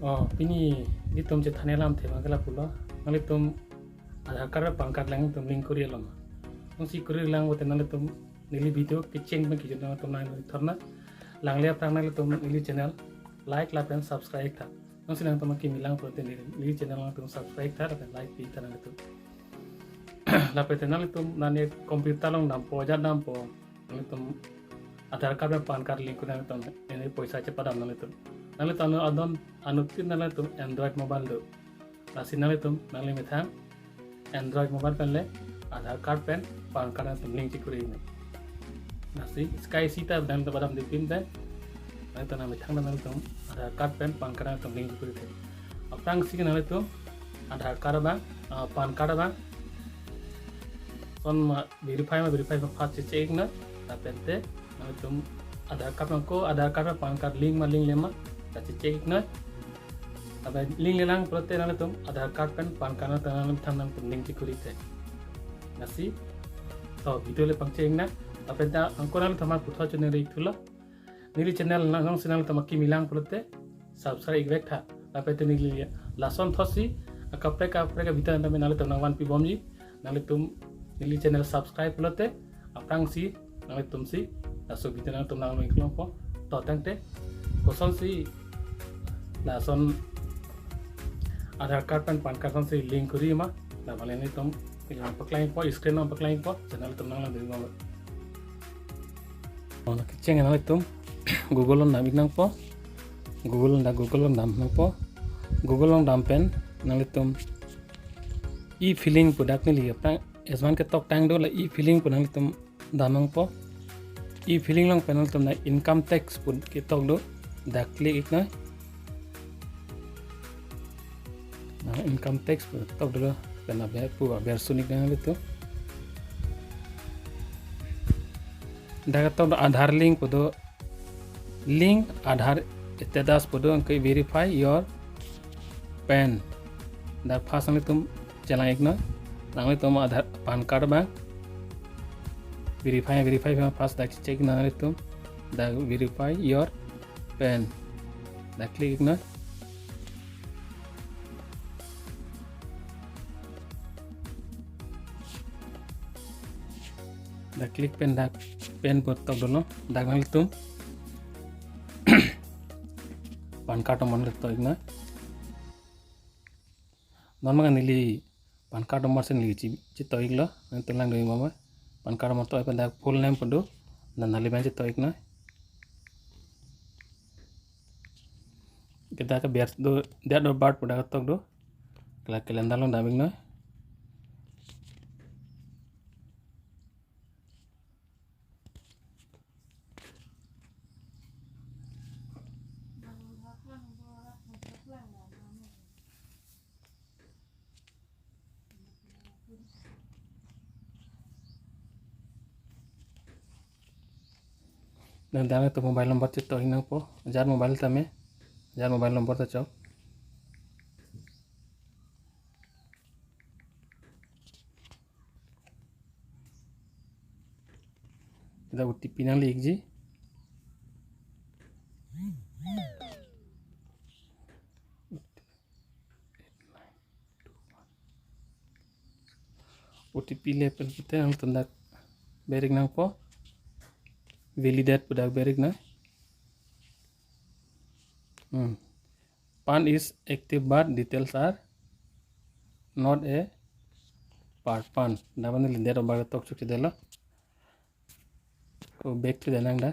Pini di tom je thane lam the mangala pulo nale tom Aadhaar card pan card lang tom link kuri lam nong si kuri lang wote nale tom nili video kitchen में किजो ना tom ना थरना langle aprang nale tom nili channel like la pen subscribe tha nong sinang tom ki milang prote nili channel lang tom subscribe tha la like pi tha nale tom la pe nale tom nane computer long nam po ja nam po nale tom Aadhaar card में pan card link kuna tom ene poisa che padam nale tom adon anutin nale tom Android mobile do nasi nale tom nale methang Android mobile pen le Aadhaar card pen pan card tom link cikuri ini nasi sky sita dan badam di pin dan nale tom nale methang nale tom Aadhaar card pen pan card tom link cikuri the apang sih nale tom Aadhaar card bang pan card bang son verify fast cek na tapi te nale tom Aadhaar card ko Aadhaar card pan card link lema cek na tapi link lelang prote nale tom Aadhaar card pen pan card tanam tanam link cikuri the nasi so video le pangceng na tapi da angko nale thamar putha chune ri thula nili channel nang channel tamaki milang prote subscribe igwek tha tapi te nili lason thosi kapre ka bitan tame nale tom nangwan pi bomji nale tum nili channel subscribe prote apang si nale tum si laso bitan tom nang iklong po to tangte koson si lason Aadhaar card pen pan card si link kuri ma na bale ni tom paklain po screen on paklain po channel tom nang dari ma on kitchen nang tom Google on nam nang po Google on nam nang po Google on nam pen nang tom e-filling product ni li apna esman ke tok tang do la e-filling po nang tom damang po e-filling lang pen nang tom na income tax pun ke tok do da click ik na income tax tok dulu karena biar sunik dengan itu daga tok Aadhaar link podo link Aadhaar status podo angkai verify your PAN dar pas ang tum jalan ikna nang tum Aadhaar pan card bang verify pas dak check nang tum da verify your PAN da click ikna da klik pen buat tok dulu dak nang tum pan card nomor to igna normal nili pan card nomor sen li ci to igla to lang do mama pan card nomor to pen dak full name podo na nali ban ci to igna kita ka biar do dia do bart poda tok do kala kalendar lo daming na dan dame to mobile number chito hinang po jar mobile tame jar mobile number ta chok kita OTP nang lik ji OTP level kita yang tendak berik nang po validate pudak berik na PAN is active but details are not a part PAN daban lindero baga tok chuk dela ko back to denang da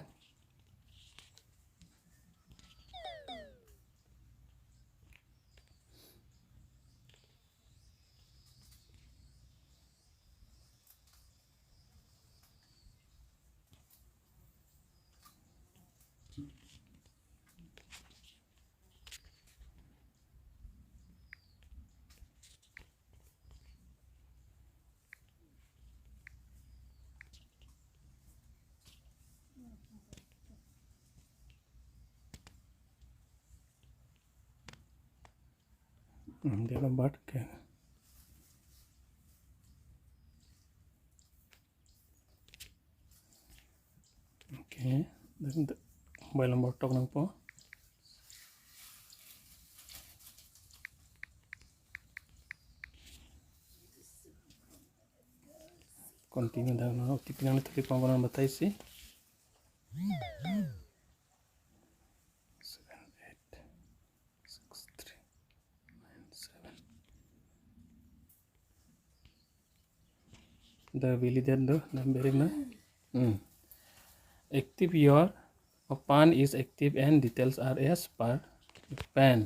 dia lembat ke oke dan mobile number tok nang po continue दागना OTP नाले थोड़ी पावन बताई सी 786397 the validate the bearing na active your PAN is active and details are as per PAN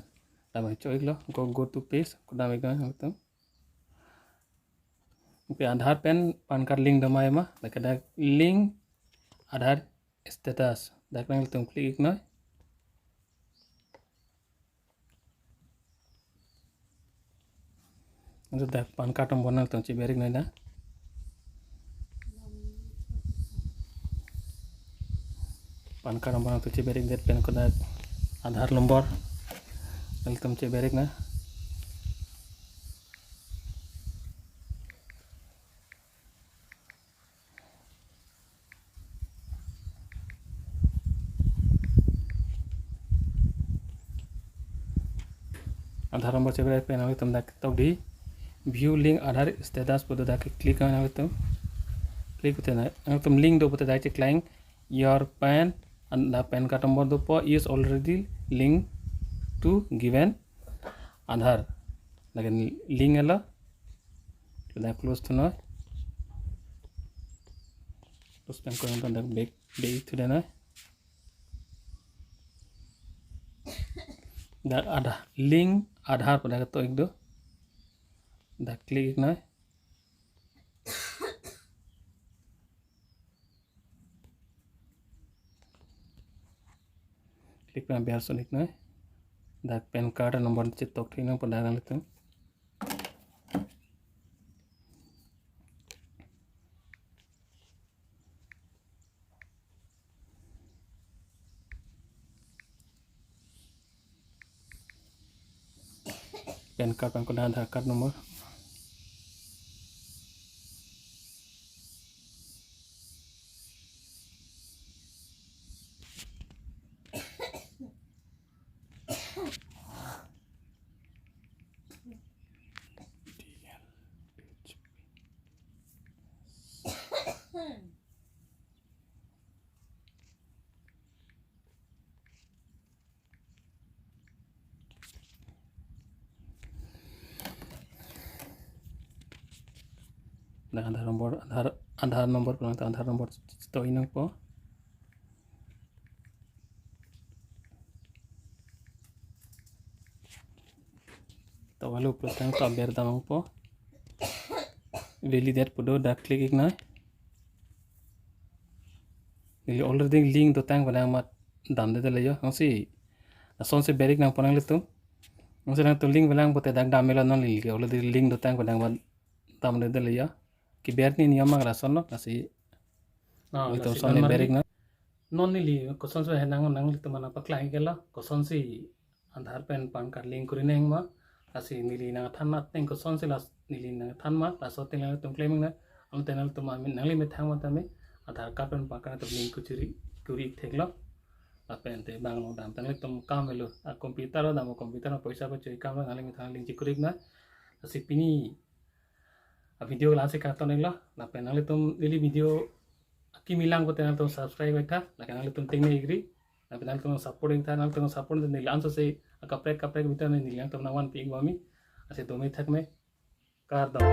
damai cho iglo go to page damai ga hangtam पे आधार PAN card link दमाय मा दाका link आधार status दाका तुम click न जो दाक PAN card हम बनल तुम ची बेरिक ना पान कार्ड हम बनल तुम ची बेरिक देत पेन को दाक आधार नंबर नल तुम ची बेरिक ना आधार नंबर चेक पेन आवे तुम दाक तो डी व्यू लिंक आधार स्टेटस पर दाक क्लिक करना आवे तुम क्लिक होते ना तुम लिंक दो पता दाक क्लाइंग your PAN and the PAN card number do po is already linked to given Aadhaar again link ela to the close to no to spend ko on the back to the no the Aadhaar link Aadhaar pada to ek do the click no klik na biar sonik na dak PAN card nomor cetok thina pada nang tu PAN card pan ko Aadhaar card nomor Aadhaar nomor penang Aadhaar nomor to inang po to walu penang to ber damang po validate podo da click na ili already link do tang pada mat dam de le yo si son se berik nang penang letum nang se nang to link belang pote dak dam mela non li already link do tang pada mat dam de le yo कि बेरनी नियम मगरा सोनो kasi itu sonne berik na non nili koson so henang nang li tumana pakla hingela koson si Aadhaar pan card link kuri neng ma kasi nili na thanna teng koson si las nili na thanma la so teng tum claiming na am tenal tum amin nang li me thang ma tame Aadhaar card pan card to link kuri theklo la pen te bang no dam tang tum kam velo a computer da mo computer na paisa ba choi kam nang li me thang link kuri na asi pini video kelas kata nenglo la penal tum lili video aki milang ko tenal tum subscribe eta la kanal tum tengne igri la penal tum supporting ta nal tum support de nil anso se kaprek bitan nil yang tum nawan ping bami ase domi thak me kar dam